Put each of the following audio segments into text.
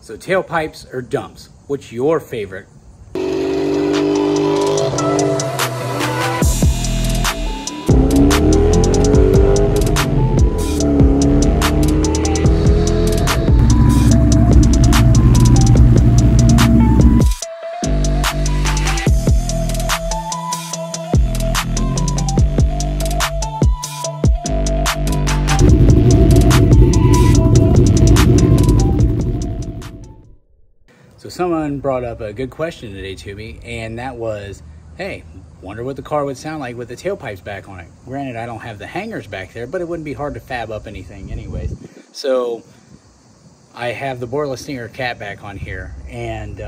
So tailpipes or dumps, what's your favorite? So someone brought up a good question today to me, and that was, hey, wonder what the car would sound like with the tailpipes back on it. Granted, I don't have the hangers back there, but it wouldn't be hard to fab up anything anyways. So I have the boreless stinger cat back on here, and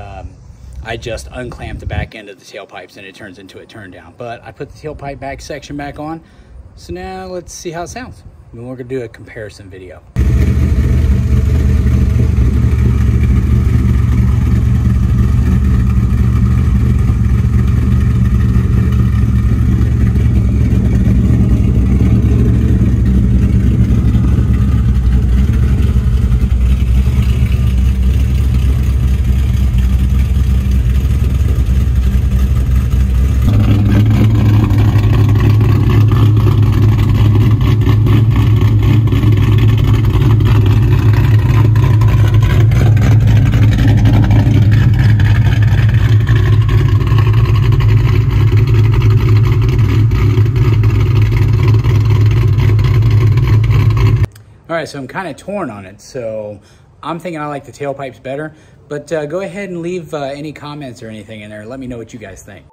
I just unclamped the back end of the tailpipes and it turns into a turn down. But I put the tailpipe back section back on. So now let's see how it sounds. And we're gonna do a comparison video. All right, so I'm kind of torn on it. So I'm thinking I like the tailpipes better, but go ahead and leave any comments or anything in there. Let me know what you guys think.